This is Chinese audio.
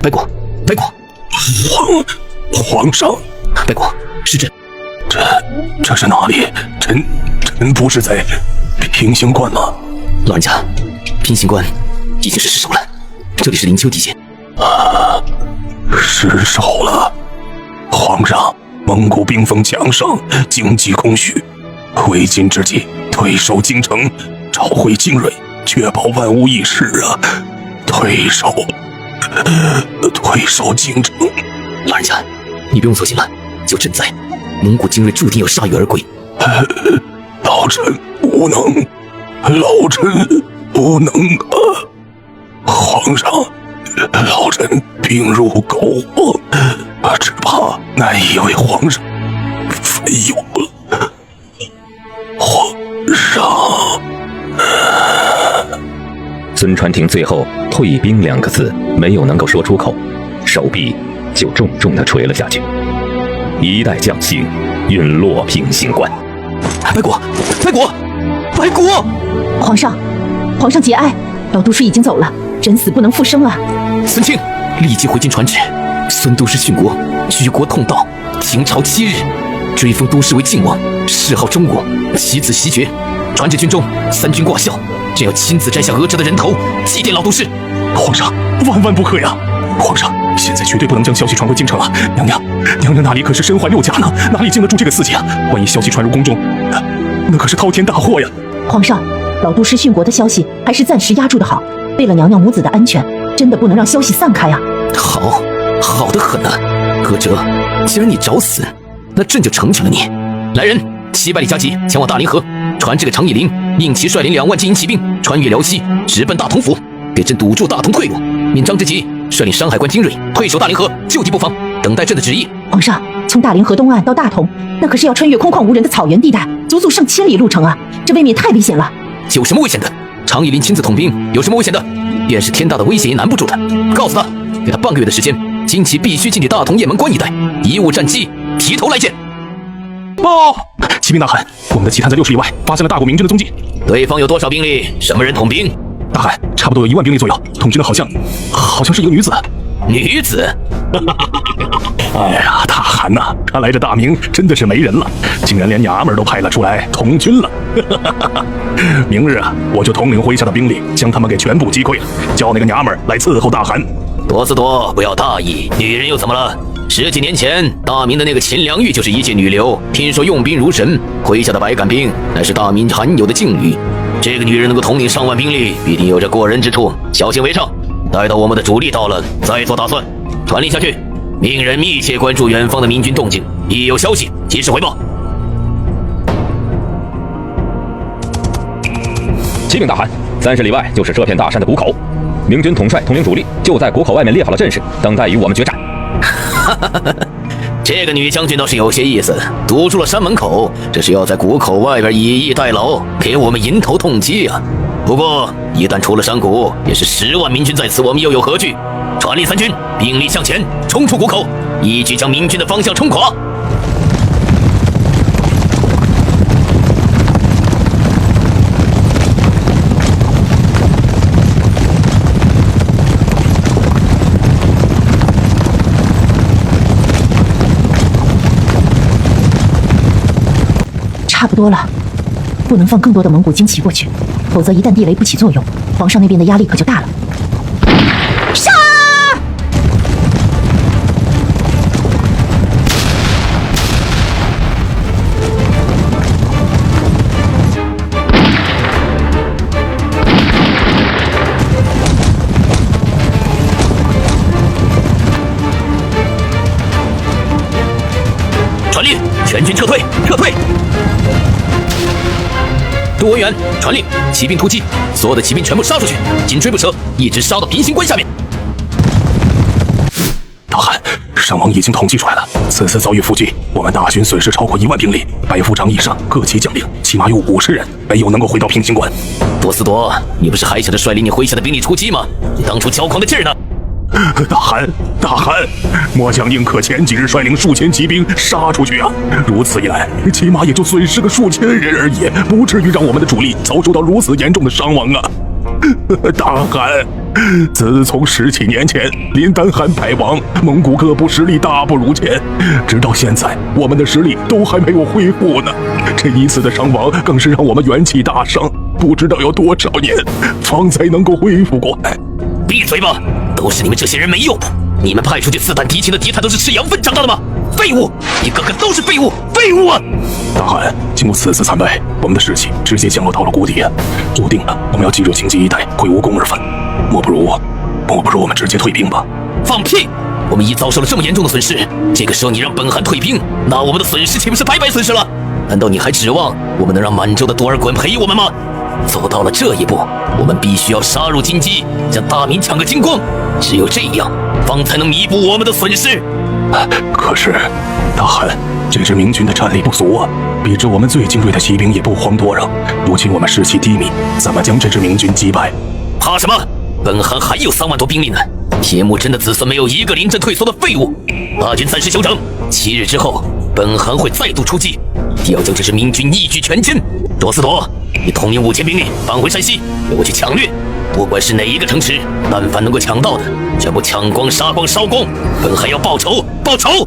白果，白果，皇上，白果，是朕。这是哪里？臣不是在平行关吗？老人家，平行关已经是失守了，这里是灵丘地界。失守了。皇上，蒙古兵锋强盛，经济空虚，为今之计，退守京城，召回精锐，确保万无一失啊！退守京城。老人家，你不用操心了，有朕在，蒙古精锐注定要铩羽而归。老臣无能，皇上，老臣病入膏肓，只怕难以为皇上分忧了。皇上，孙传庭最后“退兵”2个字没有能够说出口，手臂就重重地垂了下去。一代将星陨落平行关。白果，白果，白果！皇上节哀，老都师已经走了，人死不能复生啊！孙庆，立即回京传旨，孙都师殉国，举国痛悼，停朝7日，追封都师为靖王，谥号中国，其子袭爵，传至军中，3军挂孝，朕要亲自摘下额折的人头，祭奠老都师。皇上，万万不可呀！皇上，现在绝对不能将消息传回京城啊！娘娘那里可是身怀6甲呢，哪里经得住这个刺激啊？万一消息传入宫中，那可是滔天大祸呀！皇上，老都师殉国的消息还是暂时压住的好，为了娘娘母子的安全，真的不能让消息散开啊！好得很啊！额折，既然你找死，那朕就成全了你。来人，700里加急前往大凌河，传这个常以林，命其率领2万精英骑兵穿越辽西，直奔大同府，给朕堵住大同退路。命张之吉率领山海关精锐退守大凌河，就地布防，等待朕的旨意。皇上，从大凌河东岸到大同，那可是要穿越空旷无人的草原地带，足足上千里路程啊！这未免太危险了。有什么危险的？常以林亲自统兵，有什么危险的？便是天大的危险也难不住的。告诉他，给他半个月的时间，金旗必须进抵大同雁门关一带，贻误战机，提头来见。报！骑兵大汗，我们的奇探在60里外发现了大国明军的踪迹。对方有多少兵力？什么人统兵？大汗，差不多有1万兵力左右，统军的好像是一个女子。女子？哎呀，大汗呐，看来这大明真的是没人了，竟然连娘们儿都派了出来统军了。明日啊，我就统领麾下的兵力，将他们给全部击溃了，叫那个娘们儿来伺候大汗。多斯多，不要大意，女人又怎么了？10几年前，大明的那个秦良玉就是一介女流，听说用兵如神，麾下的百杆兵乃是大明罕有的劲旅。这个女人能够统领上万兵力，必定有着过人之处，小心为上。待到我们的主力到了，再做打算。传令下去，命人密切关注远方的明军动静，一有消息及时回报。启禀大汗，30里外就是这片大山的谷口，明军统帅统领主力就在谷口外面列好了阵势，等待与我们决战。这个女将军倒是有些意思，堵住了山门口，这是要在谷口外边以逸待劳，给我们迎头痛击啊！不过一旦出了山谷，也是10万明军在此，我们又有何惧？传令3军，兵力向前，冲出谷口，一举将明军的方向冲垮。差不多了，不能放更多的蒙古精骑过去，否则一旦地雷不起作用，皇上那边的压力可就大了。杀！传令，全军撤退，撤退！杜文远传令，骑兵突击，所有的骑兵全部杀出去，紧追不舍，一直杀到平行关下面。大汗，伤亡已经统计出来了，此次遭遇伏击，我们大军损失超过1万兵力，百夫长以上各级将领起码有50人没有能够回到平行关。多斯多，你不是还想着率领你麾下的兵力出击吗？你当初骄狂的劲儿呢？大汗，末将宁可前几日率领数千骑兵杀出去啊！如此一来，起码也就损失个数千人而已，不至于让我们的主力遭受到如此严重的伤亡啊！大汗。自从17年前林丹汗败亡，蒙古各部实力大不如前，直到现在，我们的实力都还没有恢复呢。这一次的伤亡更是让我们元气大伤，不知道要多少年方才能够恢复过来。闭嘴吧！都是你们这些人没用的！你们派出去刺探敌情的敌台都是吃羊粪长大的吗？废物！一个个都是废物！废物啊！大汗，经过4次参拜，我们的士气直接降落到了谷底啊！注定了我们要击入荆棘一带，会无功而返。莫不如我们直接退兵吧？放屁！我们已遭受了这么严重的损失，这个时候你让本汗退兵，那我们的损失岂不是白白损失了？难道你还指望我们能让满洲的多尔衮陪我们吗？走到了这一步，我们必须要杀入荆棘，将大明抢个精光，只有这样，方才能弥补我们的损失。可是，大汗，这支明军的战力不俗啊，比之我们最精锐的骑兵也不遑多让。如今我们士气低迷，怎么将这支明军击败？怕什么？本汗还有3万多兵力呢。铁木真的子孙没有一个临阵退缩的废物。大军暂时休整，7日之后，本汗会再度出击，要将这支明军一举全歼。多斯妥，你统领5000兵力返回山西，给我去抢掠。不管是哪一个城池，但凡能够抢到的，全部抢光、杀光、烧光。本汗要报仇，报仇！